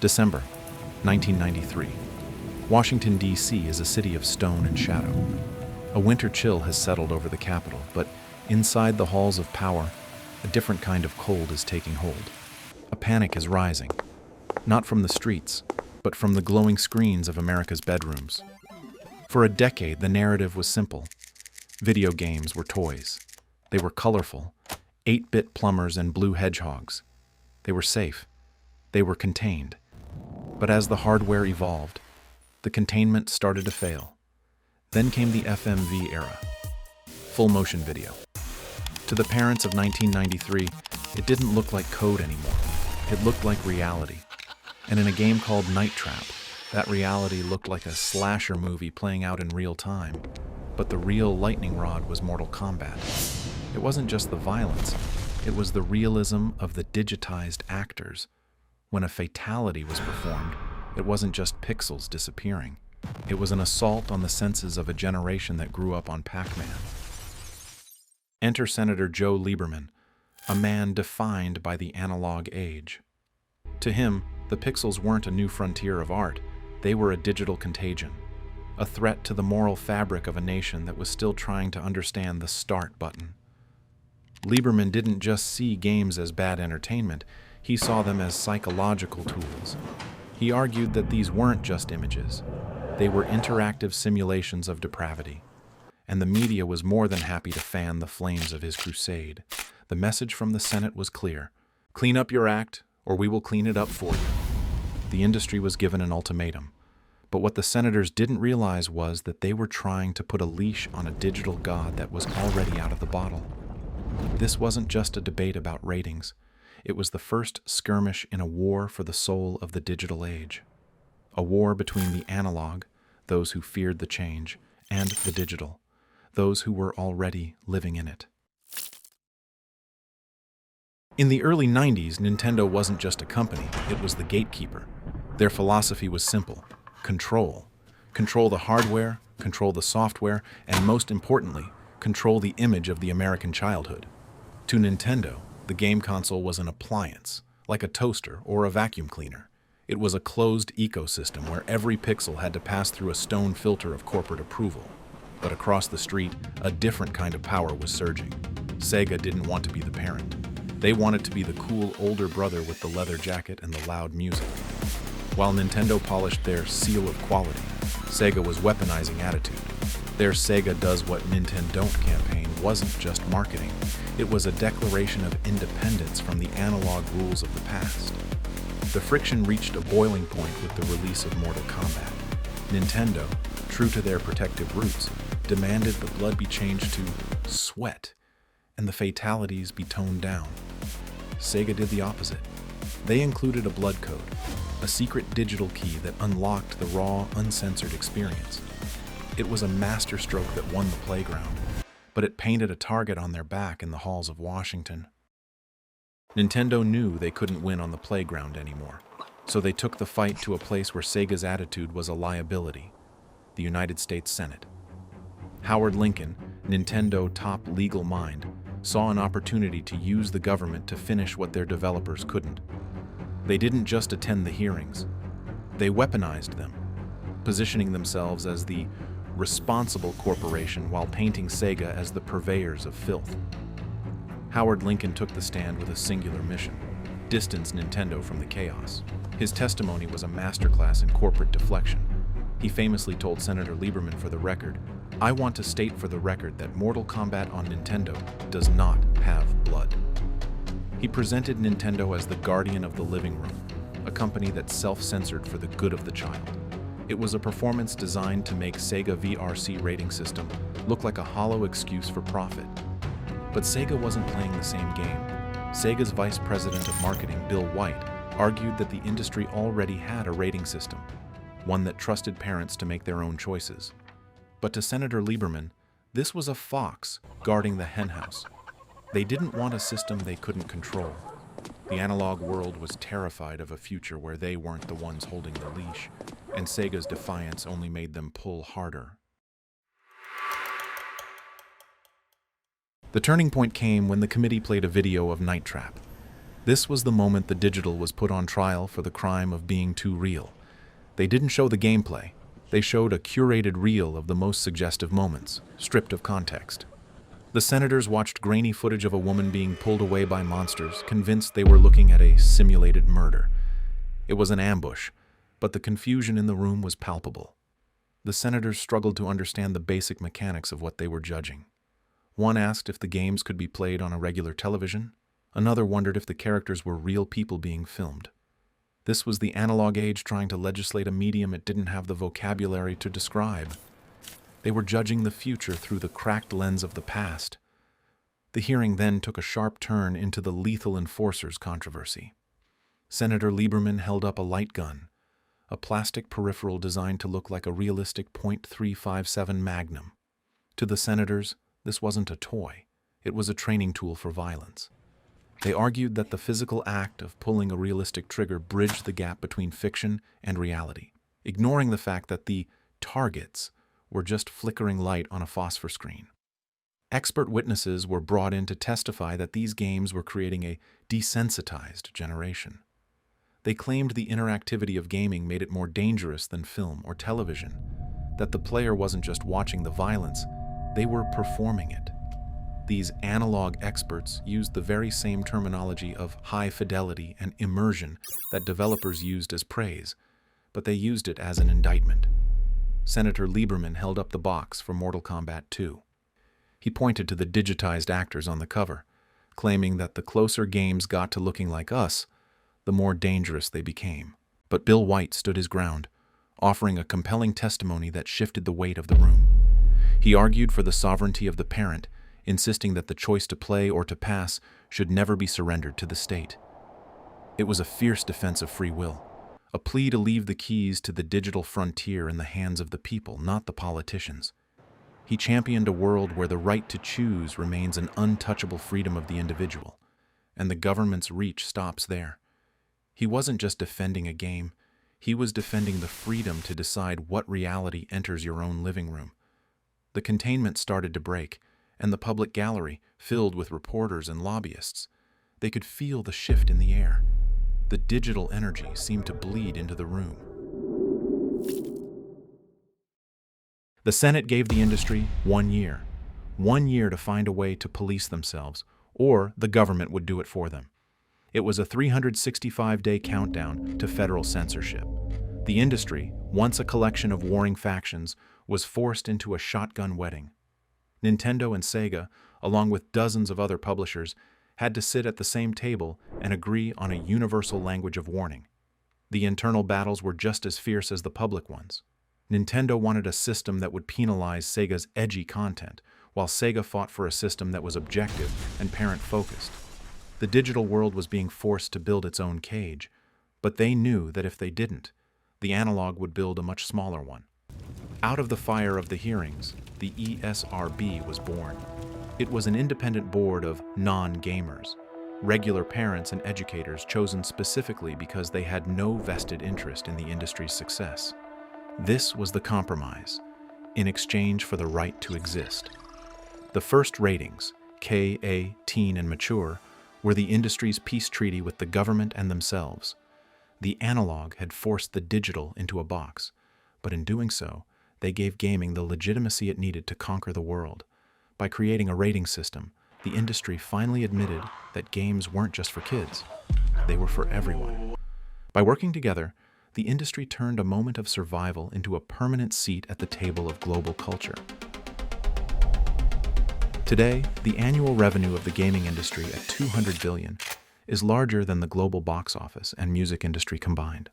December 1993. Washington, D.C. is a city of stone and shadow. A winter chill has settled over the capital, but inside the halls of power, a different kind of cold is taking hold. A panic is rising, not from the streets, but from the glowing screens of America's bedrooms. For a decade, the narrative was simple. Video games were toys. They were colorful, 8-bit plumbers and blue hedgehogs. They were safe. They were contained. But as the hardware evolved, the containment started to fail. Then came the FMV era, full motion video. To the parents of 1993, it didn't look like code anymore. It looked like reality. And in a game called Night Trap, that reality looked like a slasher movie playing out in real time. But the real lightning rod was Mortal Kombat. It wasn't just the violence, it was the realism of the digitized actors. When a fatality was performed, it wasn't just pixels disappearing. It was an assault on the senses of a generation that grew up on Pac-Man. Enter Senator Joe Lieberman, a man defined by the analog age. To him, the pixels weren't a new frontier of art, they were a digital contagion, a threat to the moral fabric of a nation that was still trying to understand the start button. Lieberman didn't just see games as bad entertainment, he saw them as psychological tools. He argued that these weren't just images. They were interactive simulations of depravity. And the media was more than happy to fan the flames of his crusade. The message from the Senate was clear. Clean up your act, or we will clean it up for you. The industry was given an ultimatum. But what the senators didn't realize was that they were trying to put a leash on a digital god that was already out of the bottle. This wasn't just a debate about ratings. It was the first skirmish in a war for the soul of the digital age. A war between the analog, those who feared the change, and the digital, those who were already living in it. In the early 90s, Nintendo wasn't just a company, it was the gatekeeper. Their philosophy was simple: control. Control the hardware, control the software, and most importantly, control the image of the American childhood. To Nintendo, the game console was an appliance, like a toaster or a vacuum cleaner. It was a closed ecosystem where every pixel had to pass through a stone filter of corporate approval. But across the street, a different kind of power was surging. Sega didn't want to be the parent. They wanted to be the cool older brother with the leather jacket and the loud music. While Nintendo polished their seal of quality, Sega was weaponizing attitude. Their Sega Does What Nintendo Don't campaign wasn't just marketing. It was a declaration of independence from the analog rules of the past. The friction reached a boiling point with the release of Mortal Kombat. Nintendo, true to their protective roots, demanded the blood be changed to sweat and the fatalities be toned down. Sega did the opposite. They included a blood code, a secret digital key that unlocked the raw, uncensored experience. It was a masterstroke that won the playground, but it painted a target on their back in the halls of Washington. Nintendo knew they couldn't win on the playground anymore, so they took the fight to a place where Sega's attitude was a liability: the United States Senate. Howard Lincoln, Nintendo top legal mind, saw an opportunity to use the government to finish what their developers couldn't. They didn't just attend the hearings, they weaponized them, positioning themselves as the responsible corporation while painting Sega as the purveyors of filth. Howard Lincoln took the stand with a singular mission: distance Nintendo from the chaos. His testimony was a masterclass in corporate deflection. He famously told Senator Lieberman for the record, "I want to state for the record that Mortal Kombat on Nintendo does not have blood." He presented Nintendo as the guardian of the living room, a company that self-censored for the good of the child. It was a performance designed to make Sega VRC rating system look like a hollow excuse for profit. But Sega wasn't playing the same game. Sega's vice president of marketing, Bill White, argued that the industry already had a rating system, one that trusted parents to make their own choices. But to Senator Lieberman, this was a fox guarding the henhouse. They didn't want a system they couldn't control. The analog world was terrified of a future where they weren't the ones holding the leash, and Sega's defiance only made them pull harder. The turning point came when the committee played a video of Night Trap. This was the moment the digital was put on trial for the crime of being too real. They didn't show the gameplay. They showed a curated reel of the most suggestive moments, stripped of context. The senators watched grainy footage of a woman being pulled away by monsters, convinced they were looking at a simulated murder. It was an ambush, but the confusion in the room was palpable. The senators struggled to understand the basic mechanics of what they were judging. One asked if the games could be played on a regular television. Another wondered if the characters were real people being filmed. This was the analog age trying to legislate a medium it didn't have the vocabulary to describe. They were judging the future through the cracked lens of the past. The hearing then took a sharp turn into the lethal enforcers controversy. Senator Lieberman held up a light gun, a plastic peripheral designed to look like a realistic .357 Magnum. To the senators, this wasn't a toy. It was a training tool for violence. They argued that the physical act of pulling a realistic trigger bridged the gap between fiction and reality, ignoring the fact that the targets were just flickering light on a phosphor screen. Expert witnesses were brought in to testify that these games were creating a desensitized generation. They claimed the interactivity of gaming made it more dangerous than film or television, that the player wasn't just watching the violence, they were performing it. These analog experts used the very same terminology of high fidelity and immersion that developers used as praise, but they used it as an indictment. Senator Lieberman held up the box for Mortal Kombat 2. He pointed to the digitized actors on the cover, claiming that the closer games got to looking like us, the more dangerous they became. But Bill White stood his ground, offering a compelling testimony that shifted the weight of the room. He argued for the sovereignty of the parent, insisting that the choice to play or to pass should never be surrendered to the state. It was a fierce defense of free will, a plea to leave the keys to the digital frontier in the hands of the people, not the politicians. He championed a world where the right to choose remains an untouchable freedom of the individual, and the government's reach stops there. He wasn't just defending a game, he was defending the freedom to decide what reality enters your own living room. The containment started to break, and the public gallery filled with reporters and lobbyists. They could feel the shift in the air. The digital energy seemed to bleed into the room. The Senate gave the industry 1 year. 1 year to find a way to police themselves, or the government would do it for them. It was a 365-day countdown to federal censorship. The industry, once a collection of warring factions, was forced into a shotgun wedding. Nintendo and Sega, along with dozens of other publishers, had to sit at the same table and agree on a universal language of warning. The internal battles were just as fierce as the public ones. Nintendo wanted a system that would penalize Sega's edgy content, while Sega fought for a system that was objective and parent-focused. The digital world was being forced to build its own cage, but they knew that if they didn't, the analog would build a much smaller one. Out of the fire of the hearings, the ESRB was born. It was an independent board of non-gamers, regular parents and educators chosen specifically because they had no vested interest in the industry's success. This was the compromise, in exchange for the right to exist. The first ratings, KA, Teen and Mature, were the industry's peace treaty with the government and themselves. The analog had forced the digital into a box, but in doing so, they gave gaming the legitimacy it needed to conquer the world. By creating a rating system, the industry finally admitted that games weren't just for kids, they were for everyone. By working together, the industry turned a moment of survival into a permanent seat at the table of global culture. Today, the annual revenue of the gaming industry at $200 billion is larger than the global box office and music industry combined.